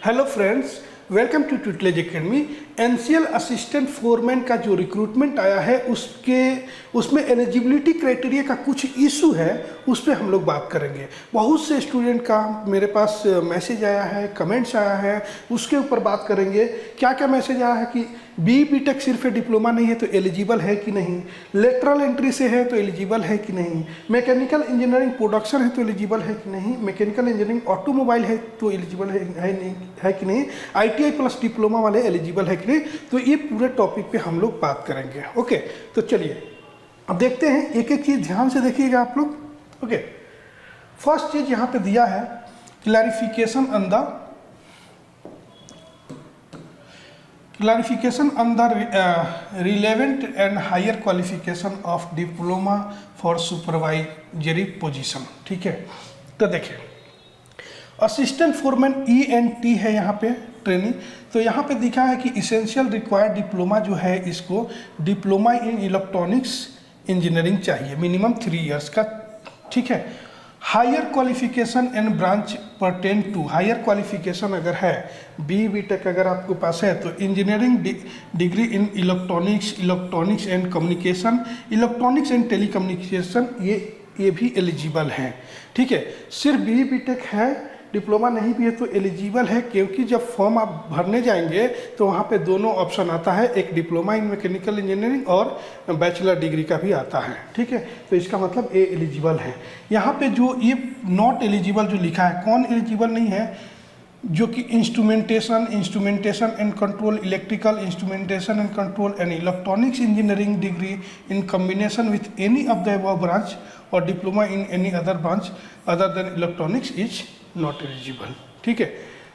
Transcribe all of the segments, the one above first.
Hello friends, welcome to Tutelage Academy. NCL assistant foreman का जो recruitment आया है उसमें एलिजिबिलिटी क्राइटेरिया का कुछ इशू है, उस पर हम लोग बात करेंगे। बहुत से स्टूडेंट का मेरे पास मैसेज आया है, कमेंट्स आया है, उसके ऊपर बात करेंगे। क्या क्या मैसेज आया है कि बी.टेक सिर्फ डिप्लोमा नहीं है तो एलिजिबल है कि नहीं, लेटरल एंट्री से है तो एलिजिबल है कि नहीं, मैकेनिकल इंजीनियरिंग प्रोडक्शन है तो एलिजिबल है कि नहीं, मैकेनिकल इंजीनियरिंग ऑटोमोबाइल है तो एलिजिबल है कि नहीं, ITI प्लस डिप्लोमा वाले एलिजिबल है कि नहीं। तो ये पूरे टॉपिक पे हम लोग बात करेंगे। ओके, तो चलिए अब देखते हैं, एक एक चीज़ ध्यान से देखिएगा आप लोग। ओके, फर्स्ट चीज़ यहाँ पे दिया है clarification on the relevant and higher qualification of diploma for supervisory position. ठीक है, तो देखिए असिस्टेंट फोरमैन ENT है यहाँ पे ट्रेनिंग। तो यहाँ पे दिखा है कि इसेंशियल रिक्वायर्ड डिप्लोमा जो है, इसको डिप्लोमा इन इलेक्ट्रॉनिक्स इंजीनियरिंग चाहिए, मिनिमम 3 इयर्स का। ठीक है, higher qualification and branch pertain to, higher qualification अगर है बी.टेक अगर आपके पास है तो engineering degree in electronics and communication, electronics and telecommunication, ये भी एलिजिबल हैं। ठीक है, सिर्फ बी.टेक है, डिप्लोमा नहीं भी है तो एलिजिबल है, क्योंकि जब फॉर्म आप भरने जाएंगे तो वहाँ पे दोनों ऑप्शन आता है, एक डिप्लोमा इन मैकेनिकल इंजीनियरिंग और बैचलर डिग्री का भी आता है। ठीक है, तो इसका मतलब ये एलिजिबल है। यहाँ पे जो ये नॉट एलिजिबल जो लिखा है, कौन एलिजिबल नहीं है, जो कि instrumentation and control, electrical instrumentation and control and electronics engineering degree in combination with any of the above branch और diploma in any other branch other than electronics is not eligible. ठीक है,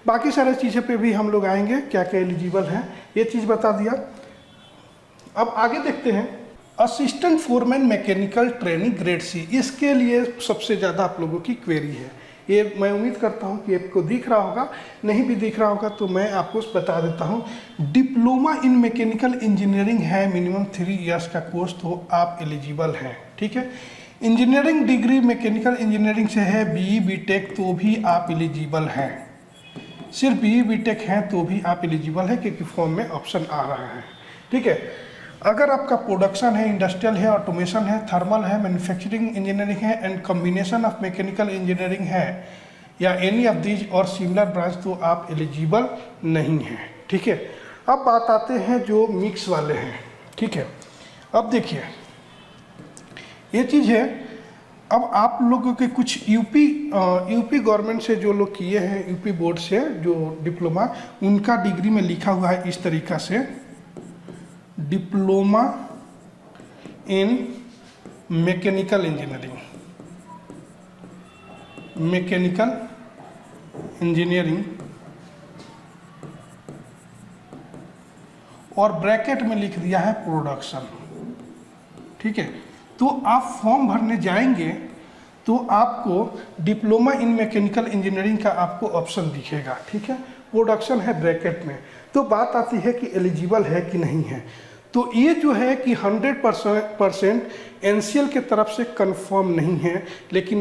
बाकी सारे चीज़ें पे भी हम लोग आएंगे, क्या क्या एलिजिबल है ये चीज़ बता दिया। अब आगे देखते हैं assistant foreman mechanical training grade C, इसके लिए सबसे ज़्यादा आप लोगों की क्वेरी है। ये मैं उम्मीद करता हूँ कि आपको दिख रहा होगा, नहीं भी दिख रहा होगा तो मैं आपको बता देता हूँ। डिप्लोमा इन मैकेनिकल इंजीनियरिंग है, मिनिमम 3 इयर्स का कोर्स, तो आप एलिजिबल हैं। ठीक है, इंजीनियरिंग डिग्री मैकेनिकल इंजीनियरिंग से है बी.टेक तो भी आप एलिजिबल हैं, सिर्फ बी.टेक हैं तो भी आप एलिजिबल है, क्योंकि फॉर्म में ऑप्शन आ रहा है। ठीक है, अगर आपका प्रोडक्शन है, इंडस्ट्रियल है, ऑटोमेशन है, थर्मल है, मैन्युफैक्चरिंग इंजीनियरिंग है and combination of mechanical engineering है या एनी ऑफ दीज और सिमिलर ब्रांच, तो आप एलिजिबल नहीं हैं। ठीक है, अब बात आते हैं जो मिक्स वाले हैं। ठीक है, अब देखिए ये चीज़ है, अब आप लोगों के कुछ यूपी गवर्नमेंट से जो लोग किए हैं, यूपी बोर्ड से जो डिप्लोमा, उनका डिग्री में लिखा हुआ है इस तरीक़ा से, डिप्लोमा इन मैकेनिकल इंजीनियरिंग और ब्रैकेट में लिख दिया है प्रोडक्शन। ठीक है, तो आप फॉर्म भरने जाएंगे तो आपको डिप्लोमा इन मैकेनिकल इंजीनियरिंग का आपको ऑप्शन दिखेगा। ठीक है, प्रोडक्शन है ब्रैकेट में। तो बात आती है कि एलिजिबल है कि नहीं है। तो ये जो है कि 100% एनसीएल के तरफ से कंफर्म नहीं है, लेकिन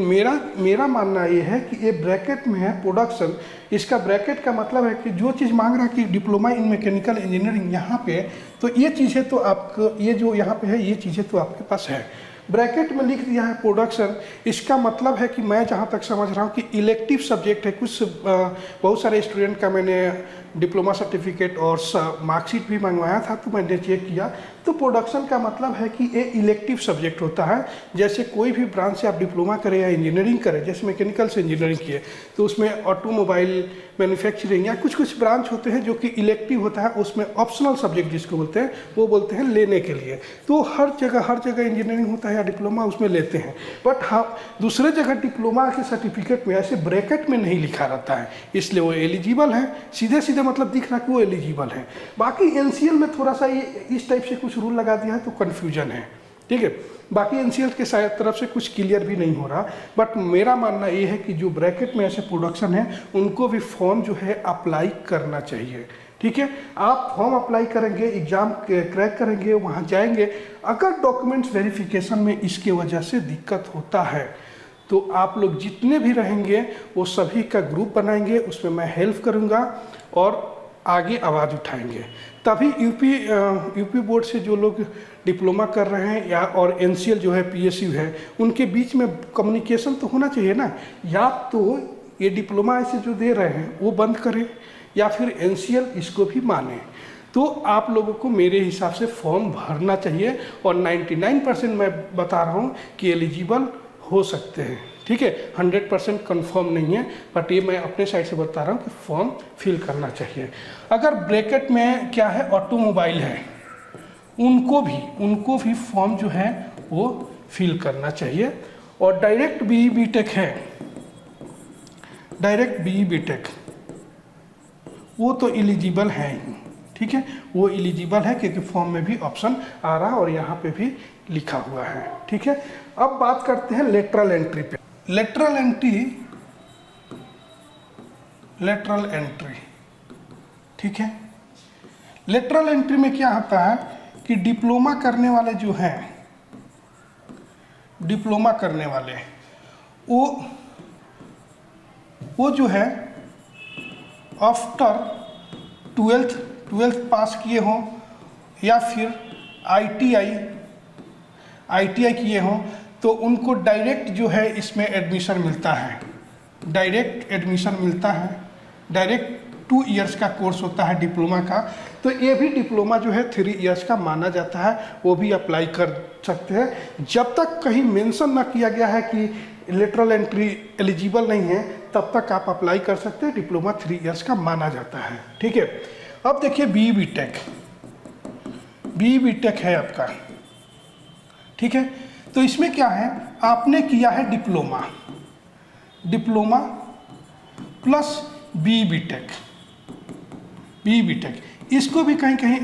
मेरा मानना ये है कि ये ब्रैकेट में है प्रोडक्शन। इसका ब्रैकेट का मतलब है कि जो चीज़ मांग रहा है कि डिप्लोमा इन मैकेनिकल इंजीनियरिंग यहाँ पे, तो ये चीज़ें तो आपको, ये जो यहाँ पे है ये चीज़ें तो आपके पास है। ब्रैकेट में लिख दिया है प्रोडक्शन, इसका मतलब है कि मैं जहाँ तक समझ रहा हूँ कि इलेक्टिव सब्जेक्ट है। बहुत सारे स्टूडेंट का मैंने डिप्लोमा सर्टिफिकेट और मार्कशीट भी मंगवाया था, तो मैंने चेक किया, तो प्रोडक्शन का मतलब है कि ये इलेक्टिव सब्जेक्ट होता है। जैसे कोई भी ब्रांच से आप डिप्लोमा करें या इंजीनियरिंग करें, जैसे मैकेनिकल से इंजीनियरिंग किए तो उसमें ऑटोमोबाइल, मैन्युफैक्चरिंग या कुछ ब्रांच होते हैं जो कि इलेक्टिव होता है, उसमें ऑप्शनल सब्जेक्ट जिसको बोलते हैं, वो बोलते हैं लेने के लिए। तो हर जगह इंजीनियरिंग होता है या डिप्लोमा उसमें लेते हैं, बट हाँ दूसरे जगह डिप्लोमा के सर्टिफिकेट में ऐसे ब्रैकेट में नहीं लिखा रहता है, इसलिए वो एलिजिबल है। सीधे मतलब दिख रहा कि वो एलिजिबल है। बाकी एनसीएल में थोड़ा सा ये इस टाइप से कुछ रूल लगा दिया है तो कन्फ्यूजन है। ठीक है, बाकी एनसीएल के शायद तरफ से कुछ क्लियर भी नहीं हो रहा, बट मेरा मानना ये है कि जो ब्रैकेट में ऐसे प्रोडक्शन है उनको भी फॉर्म जो है अप्लाई करना चाहिए। ठीक है, आप फॉर्म अप्लाई करेंगे, एग्ज़ाम क्रैक करेंगे, वहाँ जाएंगे, अगर डॉक्यूमेंट्स वेरिफिकेशन में इसके वजह से दिक्कत होता है तो आप लोग जितने भी रहेंगे वो सभी का ग्रुप बनाएंगे, उसमें मैं हेल्प करूँगा और आगे आवाज़ उठाएंगे। तभी यूपी बोर्ड से जो लोग डिप्लोमा कर रहे हैं या और एनसीएल जो है पीएसयू है, उनके बीच में कम्युनिकेशन तो होना चाहिए ना। या तो ये डिप्लोमा ऐसे जो दे रहे हैं वो बंद करें या फिर एनसीएल इसको भी माने। तो आप लोगों को मेरे हिसाब से फॉर्म भरना चाहिए और 99% मैं बता रहा हूँ कि एलिजिबल हो सकते हैं, ठीक है। 100% कन्फर्म नहीं है, बट ये मैं अपने साइड से बता रहा हूँ कि फॉर्म फिल करना चाहिए। अगर ब्रैकेट में क्या है ऑटोमोबाइल है, उनको भी फॉर्म जो है वो फिल करना चाहिए। और डायरेक्ट बीई बीटेक है, डायरेक्ट बीई बीटेक वो तो एलिजिबल है ही, ठीक है, वो एलिजिबल है क्योंकि फॉर्म में भी ऑप्शन आ रहा है और यहाँ पे भी लिखा हुआ है, ठीक है। अब बात करते हैं लेटरल एंट्री पे। लेटरल एंट्री, ठीक है। लेटरल एंट्री में क्या होता है कि डिप्लोमा करने वाले जो हैं, डिप्लोमा करने वाले वो जो है आफ्टर 12th पास किए हों या फिर ITI किए हों, तो उनको डायरेक्ट जो है इसमें एडमिशन मिलता है, डायरेक्ट एडमिशन मिलता है। डायरेक्ट 2 इयर्स का कोर्स होता है डिप्लोमा का, तो ये भी डिप्लोमा जो है 3 इयर्स का माना जाता है, वो भी अप्लाई कर सकते हैं। जब तक कहीं मेंशन ना किया गया है कि लेटरल एंट्री एलिजिबल नहीं है, तब तक आप अप्लाई कर सकते हैं। डिप्लोमा 3 इयर्स का माना जाता है, ठीक है। अब देखिए बीई बीटेक है आपका, ठीक है। तो इसमें क्या है, आपने किया है डिप्लोमा प्लस बीई बीटेक, इसको भी कहीं कहीं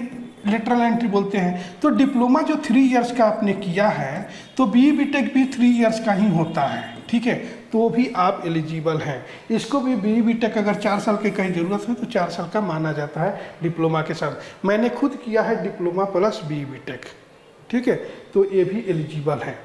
लेटरल एंट्री बोलते हैं। तो डिप्लोमा जो 3 इयर्स का आपने किया है, तो बीई बीटेक भी 3 इयर्स का ही होता है, ठीक है। तो भी आप एलिजिबल हैं। इसको भी बीई बीटेक अगर 4 साल की कहीं ज़रूरत है तो 4 साल का माना जाता है डिप्लोमा के साथ। मैंने खुद किया है डिप्लोमा प्लस बीई बीटेक, ठीक है, तो ये भी एलिजिबल है।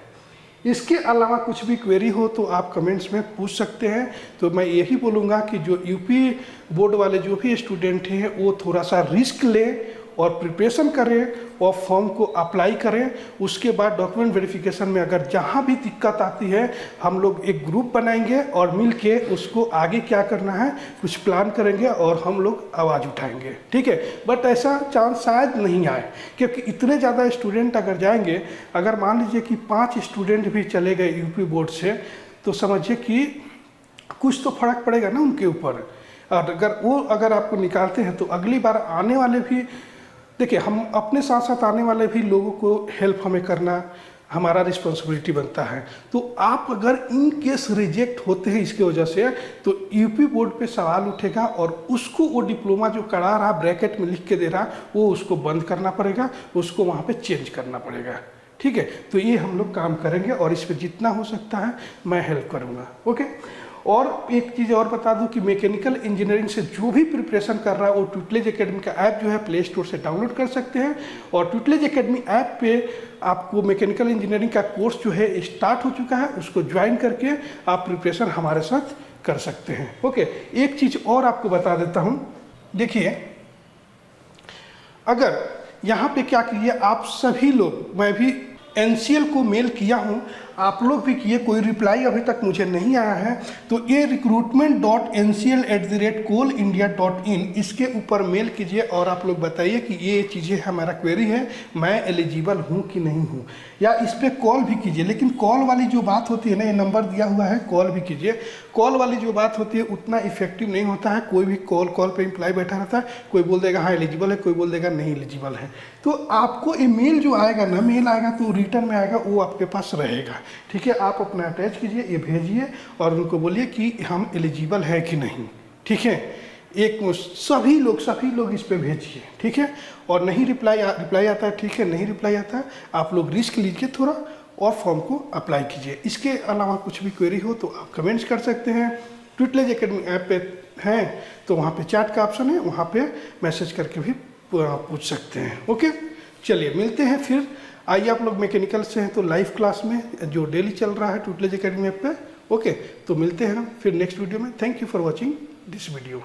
इसके अलावा कुछ भी क्वेरी हो तो आप कमेंट्स में पूछ सकते हैं। तो मैं यही बोलूँगा कि जो यूपी बोर्ड वाले जो भी स्टूडेंट हैं वो थोड़ा सा रिस्क लें और प्रिपरेशन करें और फॉर्म को अप्लाई करें। उसके बाद डॉक्यूमेंट वेरिफिकेशन में अगर जहाँ भी दिक्कत आती है, हम लोग एक ग्रुप बनाएंगे और मिल के उसको आगे क्या करना है कुछ प्लान करेंगे और हम लोग आवाज़ उठाएंगे, ठीक है। बट ऐसा चांस शायद नहीं आए, क्योंकि इतने ज़्यादा स्टूडेंट अगर जाएंगे, अगर मान लीजिए कि 5 स्टूडेंट भी चले गए यूपी बोर्ड से, तो समझिए कि कुछ तो फर्क पड़ेगा ना उनके ऊपर। और अगर आपको निकालते हैं तो अगली बार आने वाले भी, देखिए हम अपने साथ साथ आने वाले भी लोगों को हेल्प हमें करना हमारा रिस्पॉन्सिबिलिटी बनता है। तो आप अगर इन केस रिजेक्ट होते हैं इसकी वजह से, तो यूपी बोर्ड पे सवाल उठेगा और उसको वो डिप्लोमा जो करा रहा ब्रैकेट में लिख के दे रहा, वो उसको बंद करना पड़ेगा, उसको वहाँ पे चेंज करना पड़ेगा, ठीक है। तो ये हम लोग काम करेंगे और इस पर जितना हो सकता है मैं हेल्प करूँगा, ओके। और एक चीज़ और बता दूं कि मैकेनिकल इंजीनियरिंग से जो भी प्रिपरेशन कर रहा है वो ट्यूटलेज एकेडमी का ऐप जो है प्ले स्टोर से डाउनलोड कर सकते हैं। और ट्यूटलेज एकेडमी ऐप पे आपको मैकेनिकल इंजीनियरिंग का कोर्स जो है स्टार्ट हो चुका है, उसको ज्वाइन करके आप प्रिपरेशन हमारे साथ कर सकते हैं, ओके। एक चीज़ और आपको बता देता हूँ, देखिए अगर यहाँ पे क्या कीजिए आप सभी लोग, मैं भी एनसीएल को मेल किया हूँ, आप लोग भी किए, कोई रिप्लाई अभी तक मुझे नहीं आया है। तो ये recruitment.ncl@coalindia.in इसके ऊपर मेल कीजिए और आप लोग बताइए कि ये चीज़ें हमारा क्वेरी है, मैं एलिजिबल हूँ कि नहीं हूँ। या इस पर कॉल भी कीजिए, लेकिन कॉल वाली जो बात होती है ना, ये नंबर दिया हुआ है, कॉल भी कीजिए। कॉल वाली जो बात होती है उतना इफेक्टिव नहीं होता है, कोई भी कॉल पे इम्प्लाई बैठा रहता है, कोई बोल देगा हाँ एलिजिबल है, कोई बोल देगा नहीं एलिजिबल है। तो आपको ये मेल जो आएगा ना, मेल आएगा तो रिटर्न में आएगा, वो आपके पास रहेगा, ठीक है। आप अपना अटैच कीजिए, ये भेजिए और उनको बोलिए कि हम एलिजिबल है कि नहीं, ठीक है। एक सभी लोग इस पे भेजिए, ठीक है। और नहीं रिप्लाई आता है, ठीक है, नहीं रिप्लाई आता है, आप लोग रिस्क लीजिए थोड़ा और फॉर्म को अप्लाई कीजिए। इसके अलावा कुछ भी क्वेरी हो तो आप कमेंट्स कर सकते हैं। ट्यूटलेज एकेडमी ऐप पे हैं तो वहाँ पे चैट का ऑप्शन है, वहाँ पे मैसेज करके भी पूछ सकते हैं, ओके। चलिए मिलते हैं फिर। आइए आप लोग मैकेनिकल से हैं तो लाइव क्लास में जो डेली चल रहा है ट्यूटलेज एकेडमी ऐप पे, ओके, तो मिलते हैं फिर नेक्स्ट वीडियो में। Thank you for watching this video.